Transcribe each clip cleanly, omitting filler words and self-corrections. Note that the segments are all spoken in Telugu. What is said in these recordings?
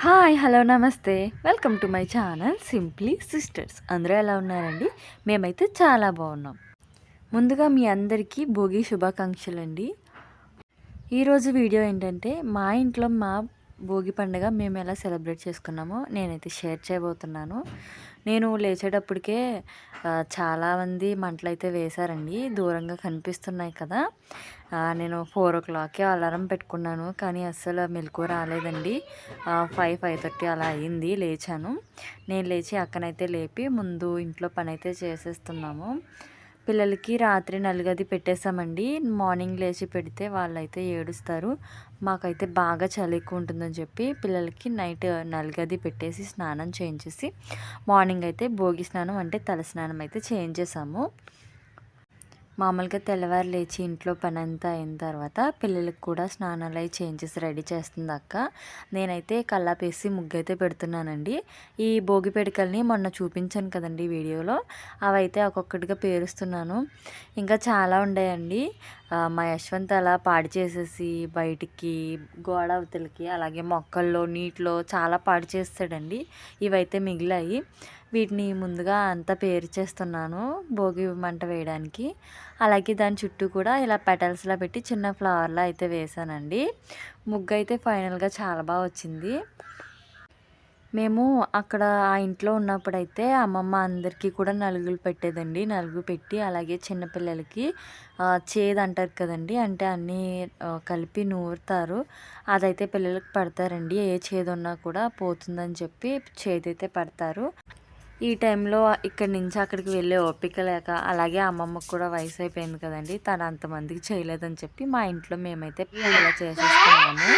హాయ్ హలో నమస్తే welcome to my channel simply sisters. అందరూ ఎలా ఉన్నారండి? మేమైతే చాలా బాగున్నాం. ముందుగా మీ అందరికీ భోగి శుభాకాంక్షలు అండి. ఈరోజు వీడియో ఏంటంటే మా ఇంట్లో మా భోగి పండుగ మేము ఎలా సెలబ్రేట్ చేసుకున్నామో నేనైతే షేర్ చేయబోతున్నాను. నేను లేచేటప్పటికే చాలామంది మంటలు అయితే వేశారండి, దూరంగా కనిపిస్తున్నాయి కదా. నేను 4 o'clockకే అలారం పెట్టుకున్నాను, కానీ అస్సలు మెలకువ రాలేదండి. 5:30 అలా అయింది లేచాను. నేను లేచి అక్కనైతే లేపి ముందు ఇంట్లో పని అయితే చేసేస్తున్నాము. పిల్లలకి రాత్రి నలుగది పెట్టేసామండి. మార్నింగ్ లేచి పెడితే వాళ్ళైతే ఏడుస్తారు. మాకైతే బాగా చలి ఎక్కువ ఉంటుందని చెప్పి పిల్లలకి నైట్ నలుగది పెట్టేసి స్నానం చేయించేసి మార్నింగ్ అయితే భోగి స్నానం అంటే తల స్నానం అయితే చేయించేసాము. మామూలుగా తెల్లవారు లేచి ఇంట్లో పని అంతా అయిన తర్వాత పిల్లలకు కూడా స్నానాలు అవి చేయించేసి రెడీ చేస్తుంది అక్క. నేనైతే కల్లాపేసి ముగ్గు అయితే పెడుతున్నానండి. ఈ భోగి పిడకల్ని మొన్న చూపించాను కదండి వీడియోలో, అవైతే ఒక్కొక్కటిగా పేరుస్తున్నాను. ఇంకా చాలా ఉండేయండి. మా యశ్వంత్ అలా పాడు చేసేసి బయటికి గోడ అవతలకి అలాగే మొక్కల్లో నీటిలో చాలా పాడు చేస్తాడండి. ఇవైతే మిగిలాయి. వీటిని ముందుగా అంతా పేరు చేస్తున్నాను భోగి మంట వేయడానికి. అలాగే దాని చుట్టూ కూడా ఇలా పెటల్స్లా పెట్టి చిన్న ఫ్లవర్లా అయితే వేసానండి. ముగ్గు అయితే ఫైనల్గా చాలా బాగా వచ్చింది. మేము అక్కడ ఆ ఇంట్లో ఉన్నప్పుడైతే అమ్మమ్మ అందరికీ కూడా నలుగులు పెట్టేదండి. నలుగు పెట్టి అలాగే చిన్నపిల్లలకి చేదు అంటారు కదండి, అంటే అన్నీ కలిపి నూరుతారు. అదైతే పిల్లలకి పడతారండి. ఏ చేదు ఉన్నా కూడా పోతుందని చెప్పి చేదైతే పడతారు. ఈ టైంలో ఇక్కడి నుంచి అక్కడికి వెళ్ళే ఓపిక లేక, అలాగే అమ్మమ్మకు కూడా వయసు అయిపోయింది కదండి, తను అంతమందికి చేయలేదని చెప్పి మా ఇంట్లో మేమైతే ఇలా చేసేసుకున్నాము.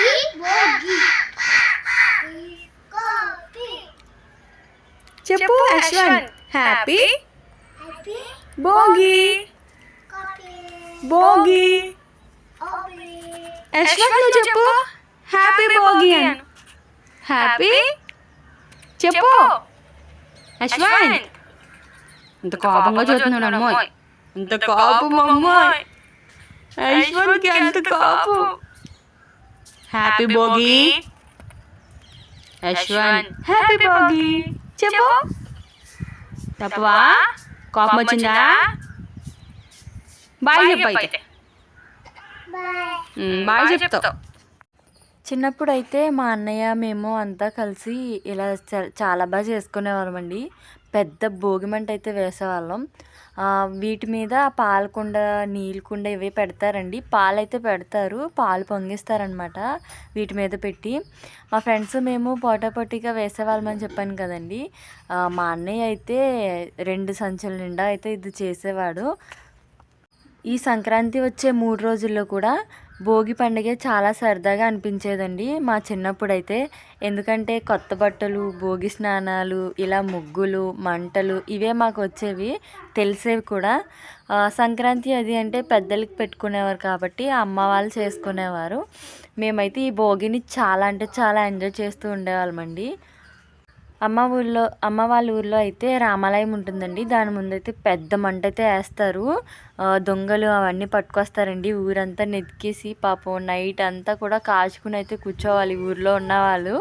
చెప్పు యశ్వంత్, హ్యాపీ భోగి. భోగి యశ్వంత్, నువ్వు చెప్పు హ్యాపీ భోగి అని. హ్యాపీ చెప్పు యశ్వంత్. ఇంత కోపంగా చూస్తున్నాడు అమ్మాయి, ఇంత కోపం అమ్మాయి. యశ్వంత్కి ఎంత కోపం. హ్యాపీ భోగి యశ్వంత్, హ్యాపీ భోగి చెప్పు. తప్పవా? కోపం వచ్చిందా? బాయ్ చెప్పు అయితే. బాయ్ చెప్తావు. చిన్నప్పుడు అయితే మా అన్నయ్య మేము అంతా కలిసి ఇలా చాలా బాగా చేసుకునేవాళ్ళమండి. పెద్ద భోగిమంట అయితే వేసేవాళ్ళం. వీటి మీద పాలకుండ నీళ్ళకుండ ఇవి పెడతారండి. పాలైతే పెడతారు, పాలు పొంగిస్తారనమాట వీటి మీద పెట్టి. మా ఫ్రెండ్స్ మేము పోటాపోటీగా వేసేవాళ్ళమని చెప్పాను కదండి. మా అన్నయ్య అయితే 2 సంచుల నిండా అయితే ఇది చేసేవాడు. ఈ సంక్రాంతి వచ్చే 3 రోజుల్లో కూడా భోగి పండుగ చాలా సరదాగా అనిపించేదండి మా చిన్నప్పుడైతే. ఎందుకంటే కొత్త బట్టలు, భోగి స్నానాలు, ఇలా ముగ్గులు, మంటలు ఇవే మాకు వచ్చేవి, తెలిసేవి కూడా. సంక్రాంతి అది అంటే పెద్దలకి పెట్టుకునేవారు కాబట్టి అమ్మ వాళ్ళు చేసుకునేవారు. మేమైతే ఈ భోగిని చాలా అంటే చాలా ఎంజాయ్ చేస్తూ ఉండేవాళ్ళమండి. అమ్మ వాళ్ళ ఊర్లో అయితే రామాలయం ఉంటుందండి. దాని ముందైతే పెద్ద మంట అయితే వేస్తారు. దొంగలు అవన్నీ పట్టుకొస్తారండి. ఊరంతా నెతికేసి పాపం నైట్ అంతా కూడా కాచుకుని అయితే కూర్చోవాలి ఊర్లో ఉన్నవాళ్ళు.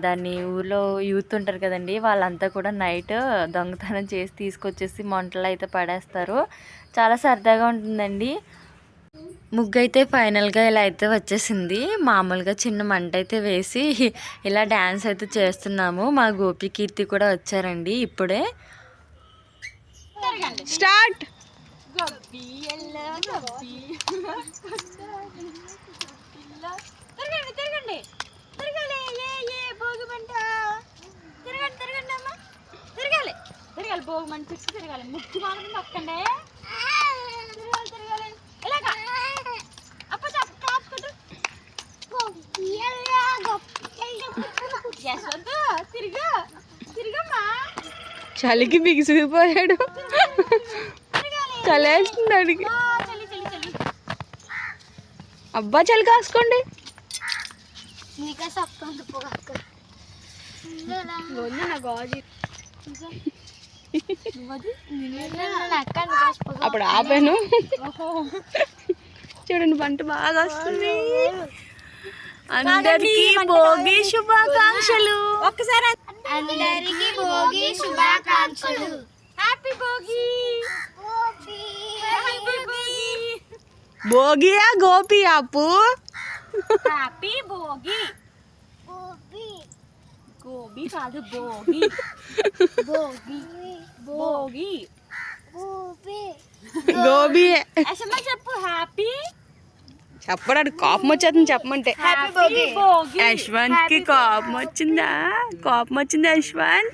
దాన్ని ఊర్లో యూత్ ఉంటారు కదండి, వాళ్ళంతా కూడా నైట్ దొంగతనం చేసి తీసుకొచ్చేసి మంటలు అయితే పడేస్తారు. చాలా సరదాగా ఉంటుందండి. ముగ్గు అయితే ఫైనల్గా ఇలా అయితే వచ్చేసింది. మామూలుగా చిన్న మంట అయితే వేసి ఇలా డ్యాన్స్ అయితే చేస్తున్నాము. మా గోపి కీర్తి కూడా వచ్చారండి ఇప్పుడే. స్టార్ట్. తిరగాలి భోగి మంట చుట్టూ తిరగాలి. ముక్కు మాత్రం నొక్కండి. తిరగాలి ఇలాగా. చలికి బిగిసిపోయాడు, చలేస్తుంది అడిగి. అబ్బా చలి కాసుకోండి. అప్పుడు ఆపాను. చూడండి పంట బాగా వస్తుంది. అందరికీ భోగి శుభాకాంక్షలు. ఒక్కసారి అందరికీ భోగి శుభాకాంక్షలు. హ్యాపీ భోగి. భోగియా గోపి అప్పు హ్యాపీ భోగి. గోబీ కాదు భోగి. భోగి గోబి అసలు చెప్పు హ్యాపీ చెప్పడానికి కోపం వచ్చేస్తుంది చెప్పమంటే. హ్యాపీ భోగి. యశ్వంత్ కి కోపం వచ్చిందా? కోపం వచ్చిందా యశ్వంత్?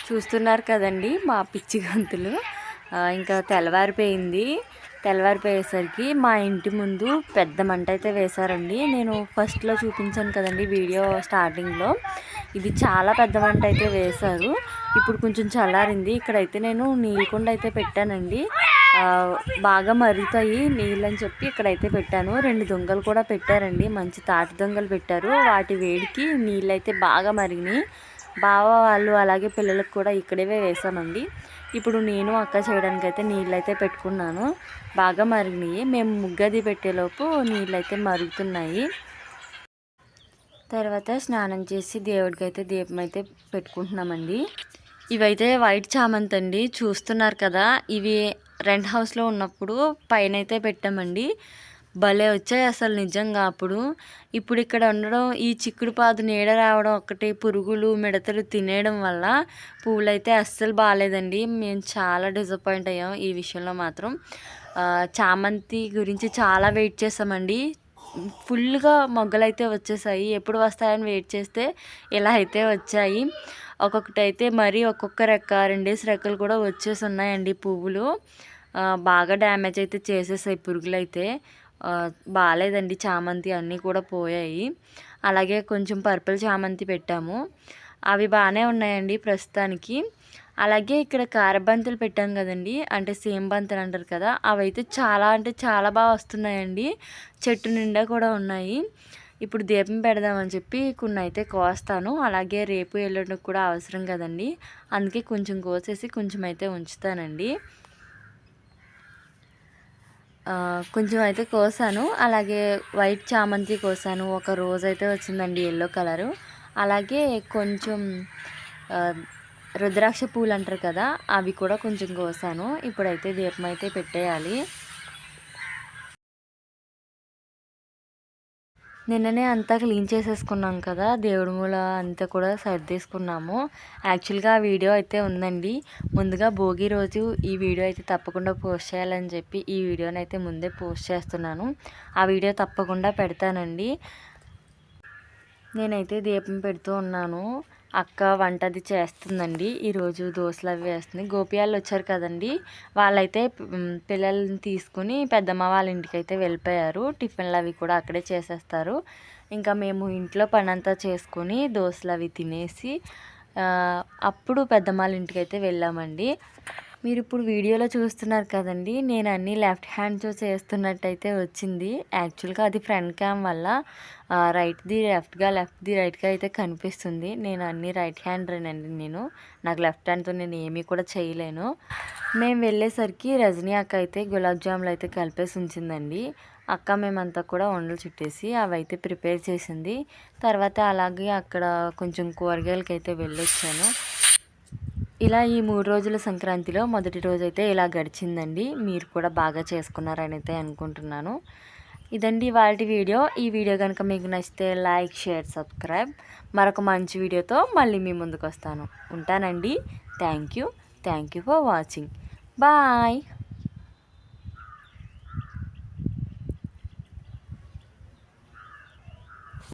చూస్తున్నారు కదండి మా పిచ్చి గంతులు. ఇంకా తెల్లవారిపోయేసరికి మా ఇంటి ముందు పెద్ద మంట అయితే వేశారండి. నేను ఫస్ట్లో చూపించాను కదండి వీడియో స్టార్టింగ్లో. ఇది చాలా పెద్ద మంట అయితే వేశారు. ఇప్పుడు కొంచెం చల్లారింది. ఇక్కడైతే నేను నీళ్ళకుండ అయితే పెట్టానండి. బాగా మరుగుతాయి నీళ్ళు అని చెప్పి ఇక్కడైతే పెట్టాను. 2 దొంగలు కూడా పెట్టారండి, మంచి తాటి దొంగలు పెట్టారు. వాటి వేడికి నీళ్ళు అయితే బాగా మరిగినాయి. బావ వాళ్ళు అలాగే పిల్లలకు కూడా ఇక్కడే వేసామండి. ఇప్పుడు నేను అక్క చేయడానికి అయితే నీళ్ళు అయితే పెట్టుకున్నాను. బాగా మరిగినాయి. మేము ముగ్గది పెట్టేలోపు నీళ్ళు అయితే మరుగుతున్నాయి. తర్వాత స్నానం చేసి దేవుడికి అయితే దీపం అయితే పెట్టుకుంటున్నామండి. ఇవైతే వైట్ చామంతి అండి, చూస్తున్నారు కదా. ఇవి రెంట్ హౌస్లో ఉన్నప్పుడు పైన అయితే పెట్టామండి. భలే వచ్చాయి అసలు నిజంగా అప్పుడు. ఇప్పుడు ఇక్కడ ఉండడం, ఈ చిక్కుడు పాదు నీడ రావడం ఒకటి, పురుగులు మిడతలు తినేయడం వల్ల పువ్వులు అయితే అస్సలు బాగాలేదండి. మేము చాలా డిసప్పాయింట్ అయ్యాం ఈ విషయంలో మాత్రం. చామంతి గురించి చాలా వెయిట్ చేసామండి. ఫుల్గా మొగ్గలు అయితే వచ్చేసాయి. ఎప్పుడు వస్తాయని వెయిట్ చేస్తే ఇలా అయితే వచ్చాయి. ఒక్కొక్కటి అయితే మరి ఒక్కొక్క రెక్క 2 రెక్కలు కూడా వచ్చేసి ఉన్నాయండి పువ్వులు. బాగా డ్యామేజ్ అయితే చేసేసాయి పురుగులు అయితే. బాగాలేదండి చామంతి, అన్నీ కూడా పోయాయి. అలాగే కొంచెం పర్పుల్ చామంతి పెట్టాము, అవి బాగానే ఉన్నాయండి ప్రస్తుతానికి. అలాగే ఇక్కడ కారబంతులు పెట్టాం కదండి, అంటే సేమ్ బంతులు అంటారు కదా, అవి అయితే చాలా అంటే చాలా బాగా వస్తున్నాయండి. చెట్టు నిండా కూడా ఉన్నాయి. ఇప్పుడు దీపం పెడదామని చెప్పి కొన్ని అయితే కోస్తాను. అలాగే రేపు ఎల్లుండికి కూడా అవసరం కదండి, అందుకే కొంచెం కోసేసి కొంచెం అయితే ఉంచుతానండి. కొంచెం అయితే కోసాను. అలాగే వైట్ చామంతి కోసాను. ఒక రోజ్ అయితే వచ్చిందండి ఎల్లో కలరు. అలాగే కొంచెం రుద్రాక్ష పూలు అంటారు కదా, అవి కూడా కొంచెం కోసాను. ఇప్పుడైతే దీపం అయితే పెట్టేయాలి. నిన్ననే అంతా క్లీన్ చేసేసుకున్నాం కదా, దేవుడి మూల అంతా కూడా సర్దేసుకున్నాము. యాక్చువల్గా ఆ వీడియో అయితే ఉందండి. ముందుగా భోగి రోజు ఈ వీడియో అయితే తప్పకుండా పోస్ట్ చేయాలని చెప్పి ఈ వీడియోని అయితే ముందే పోస్ట్ చేస్తున్నాను. ఆ వీడియో తప్పకుండా పెడతానండి. నేనైతే దీపం పెడుతూ ఉన్నాను. అక్క వంటది చేస్తుందండి. ఈరోజు దోశలు అవి వేస్తుంది. గోపియాళ్ళు వచ్చారు కదండి, వాళ్ళైతే పిల్లల్ని తీసుకుని పెద్దమ్మ వాళ్ళ ఇంటికి అయితే వెళ్ళిపోయారు. టిఫిన్లు అవి కూడా అక్కడే చేసేస్తారు. ఇంకా మేము ఇంట్లో పని అంతా చేసుకొని దోశలు అవి తినేసి అప్పుడు పెద్దమ్మ వాళ్ళ ఇంటికి అయితే వెళ్ళామండి. మీరు ఇప్పుడు వీడియోలో చూస్తున్నారు కదండి, నేను అన్నీ లెఫ్ట్ హ్యాండ్తో చేస్తున్నట్టయితే వచ్చింది. యాక్చువల్గా అది ఫ్రంట్ క్యామ్ వల్ల రైట్ది లెఫ్ట్గా, లెఫ్ట్ది రైట్గా అయితే కనిపిస్తుంది. నేను అన్నీ రైట్ హ్యాండరేనండి. నాకు లెఫ్ట్ హ్యాండ్తో నేను ఏమీ కూడా చేయలేను. మేము వెళ్ళేసరికి రజనీ అక్క అయితే గులాబ్ జాములు అయితే కలిపేసి ఉంచిందండి. అక్క మేమంతా కూడా వండలు చుట్టేసి అవి అయితే ప్రిపేర్ చేసింది. తర్వాత అలాగే అక్కడ కొంచెం కూరగాయలకి అయితే వెళ్ళొచ్చాను. ఇలా ఈ 3 రోజుల సంక్రాంతిలో మొదటి రోజు అయితే ఇలా గడిచిందండి. మీరు కూడా బాగా చేసుకున్నారని అయితే అనుకుంటున్నాను. ఇదండి వాటి వీడియో. ఈ వీడియో కనుక మీకు నచ్చితే లైక్, షేర్, సబ్స్క్రైబ్. మరొక మంచి వీడియోతో మళ్ళీ మీ ముందుకు వస్తాను. ఉంటానండి. Thank you for watching. Bye.